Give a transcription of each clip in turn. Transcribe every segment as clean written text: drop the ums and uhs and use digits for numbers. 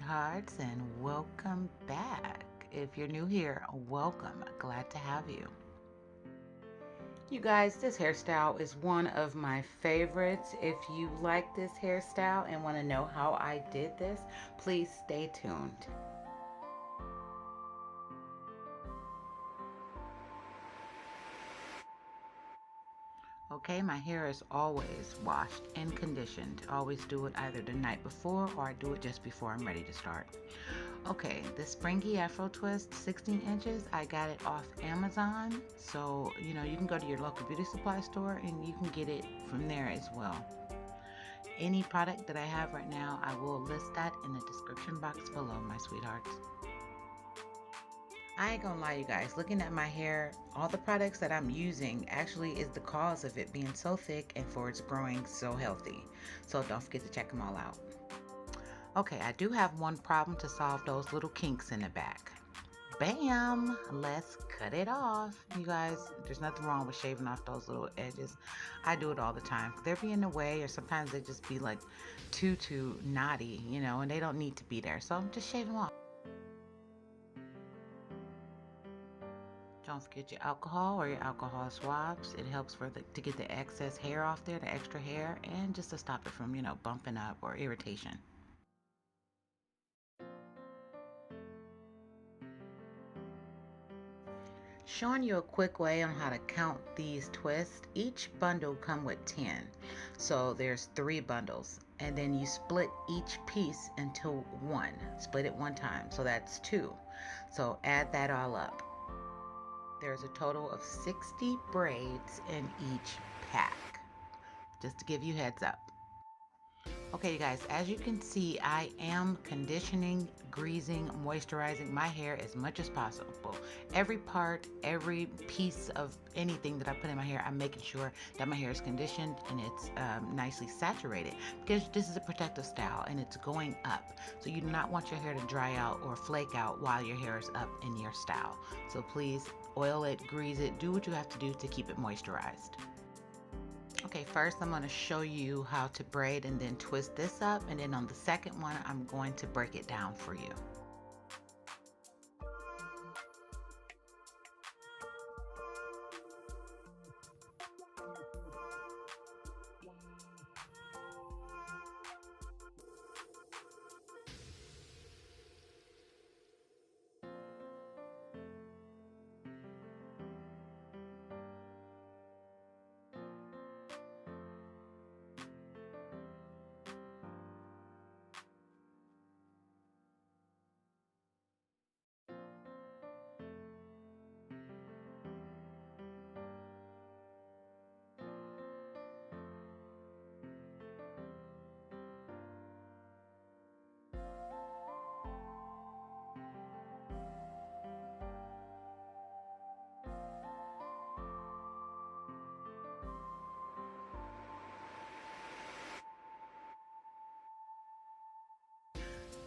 sweethearts, and welcome back. If you're new here, welcome. Glad to have you. You guys, this hairstyle is one of my favorites. If you like this hairstyle and want to know how I did this, please stay tuned. Okay, my hair is always washed and conditioned. I always do it either the night before or I do it just before I'm ready to start. Okay, the Springy Afro Twist 16 inches, I got it off Amazon. So, you can go to your local beauty supply store and you can get it from there as well. Any product that I have right now, I will list that in the description box below, my sweethearts. I ain't gonna lie, you guys, looking at my hair, all the products that I'm using actually is the cause of it being so thick and for its growing so healthy. So don't forget to check them all out. Okay, I do have one problem to solve those little kinks in the back. Bam! Let's cut it off. You guys, there's nothing wrong with shaving off those little edges. I do it all the time. They're be in the way, or sometimes they just be like too knotty, and they don't need to be there. So just shave them off. Don't forget your alcohol or your alcohol swabs. It helps to get the excess hair off there, the extra hair, and just to stop it from, bumping up or irritation. Showing you a quick way on how to count these twists. Each bundle come with 10. So there's 3 bundles. And then you split each piece into 1. Split it 1 time. So that's 2. So add that all up. There's a total of 60 braids in each pack. Just to give you heads up. Okay, you guys, as you can see, I am conditioning, greasing, moisturizing my hair as much as possible. Every part, every piece of anything that I put in my hair, I'm making sure that my hair is conditioned and it's nicely saturated, because this is a protective style and it's going up. So you do not want your hair to dry out or flake out while your hair is up in your style. So please oil it, grease it, do what you have to do to keep it moisturized. Okay, first I'm going to show you how to braid and then twist this up, and then on the second one I'm going to break it down for you.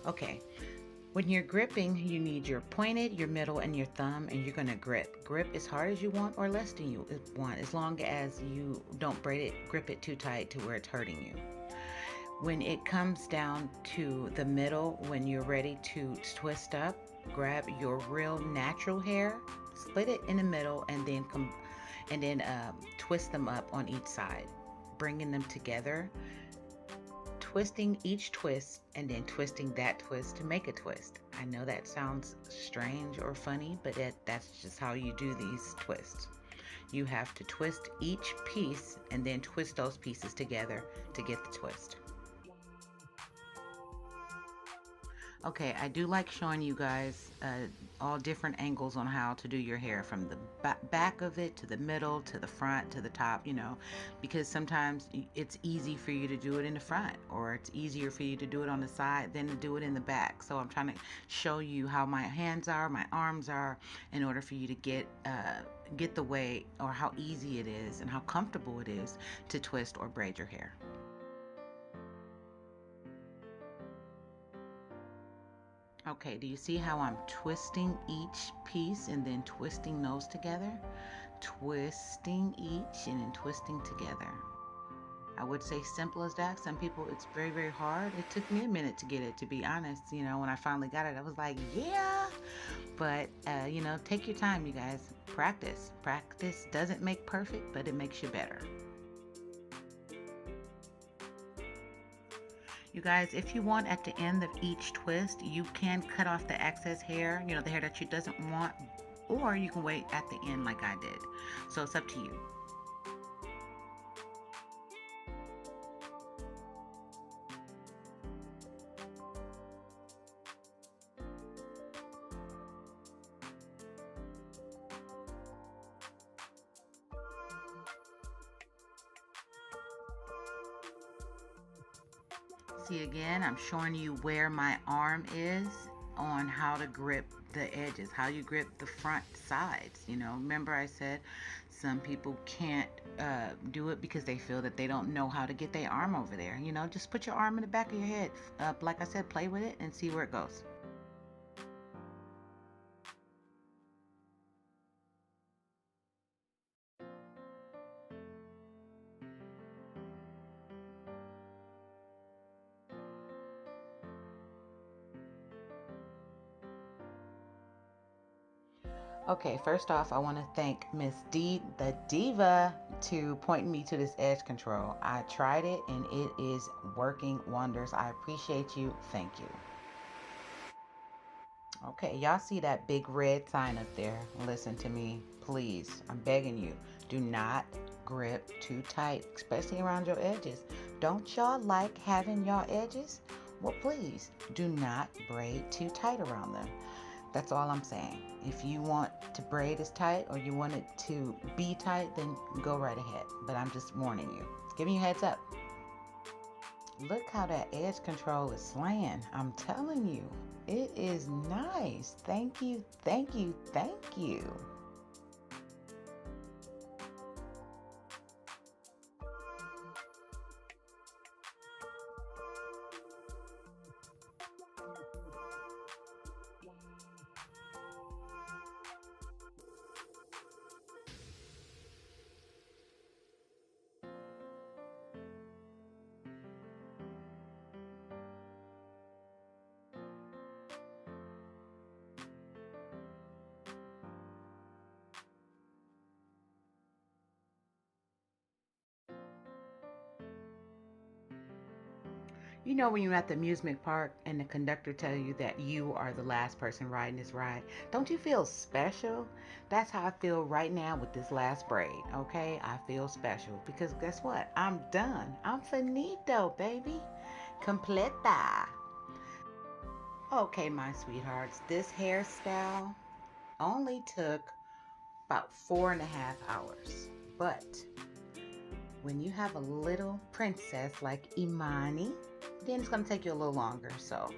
Okay, when you're gripping, you need your pointed, your middle, and your thumb, and you're gonna grip. Grip as hard as you want or less than you want, as long as you don't grip it too tight to where it's hurting you. When it comes down to the middle, when you're ready to twist up, grab your real natural hair, split it in the middle, and then twist them up on each side, bringing them together, twisting each twist and then twisting that twist to make a twist. I know that sounds strange or funny, but that's just how you do these twists. You have to twist each piece and then twist those pieces together to get the twist. Okay, I do like showing you guys all different angles on how to do your hair, from the back of it to the middle to the front to the top, because sometimes it's easy for you to do it in the front, or it's easier for you to do it on the side than to do it in the back. So I'm trying to show you how my hands are, my arms are, in order for you to get the way, or how easy it is and how comfortable it is to twist or braid your hair. Okay, do you see how I'm twisting each piece and then twisting those together? Twisting each and then twisting together. I would say simple as that. Some people, it's very, very hard. It took me a minute to get it, to be honest. You know, when I finally got it, I was like, yeah. But, you know, take your time, you guys. Practice. Practice doesn't make perfect, but it makes you better. You guys, if you want at the end of each twist, you can cut off the excess hair, you know, the hair that you doesn't want, or you can wait at the end like I did. So it's up to you. See, again, I'm showing you where my arm is on how to grip the edges, how you grip the front sides. You know, remember I said some people can't do it because they feel that they don't know how to get their arm over there. You know, just put your arm in the back of your head. Like I said, play with it and see where it goes. Okay, first off, I want to thank Miss D, the Diva, to point me to this edge control. I tried it and it is working wonders. I appreciate you. Thank you. Okay, y'all see that big red sign up there? Listen to me, please. I'm begging you. Do not grip too tight, especially around your edges. Don't y'all like having y'all edges? Well, please do not braid too tight around them. That's all I'm saying. If you want to braid as tight or you want it to be tight, then go right ahead. But I'm just warning you, giving you a heads up. Look how that edge control is slaying. I'm telling you, it is nice. Thank you, thank you, thank you. You know when you're at the amusement park and the conductor tell you that you are the last person riding this ride? Don't you feel special? That's how I feel right now with this last braid, okay? I feel special because guess what? I'm done. I'm finito, baby. Completa. Okay, my sweethearts, this hairstyle only took about 4.5 hours. But when you have a little princess like Imani, then it's going to take you a little longer. So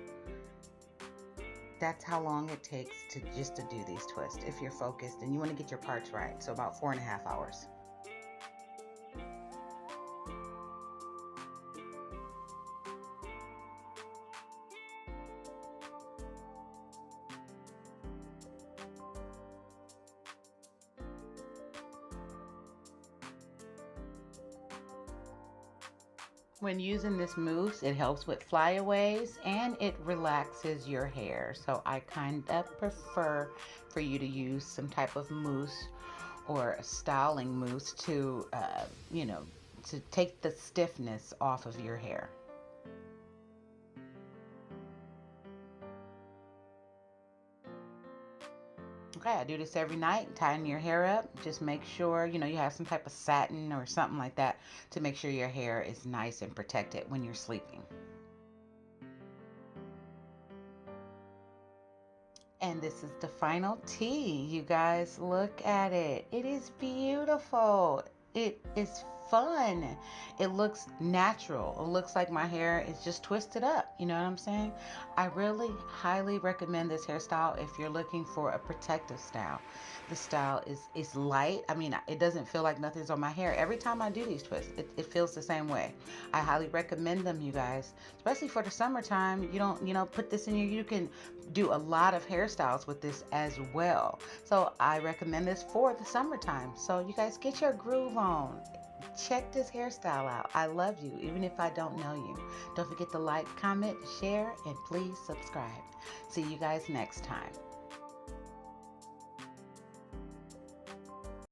that's how long it takes to just to do these twists if you're focused and you want to get your parts right. So about 4.5 hours. When using this mousse, it helps with flyaways and it relaxes your hair. So I kind of prefer for you to use some type of mousse or a styling mousse to, you know, to take the stiffness off of your hair. Okay, I do this every night, tying your hair up. Just make sure, you know, you have some type of satin or something like that to make sure your hair is nice and protected when you're sleeping. And this is the final tee. You guys, look at it. It is beautiful. It is fun. It looks natural. It looks like my hair is just twisted up. You know what I'm saying? I really highly recommend this hairstyle if you're looking for a protective style. The style is light. I mean, it doesn't feel like nothing's on my hair. Every time I do these twists, it feels the same way. I highly recommend them, you guys, especially for the summertime. You don't, you know, put this in your, you can do a lot of hairstyles with this as well. So I recommend this for the summertime. So you guys get your groove on. check this hairstyle out. I love you, even if I don't know you. Don't forget to like, comment, share, and please subscribe. See you guys next time.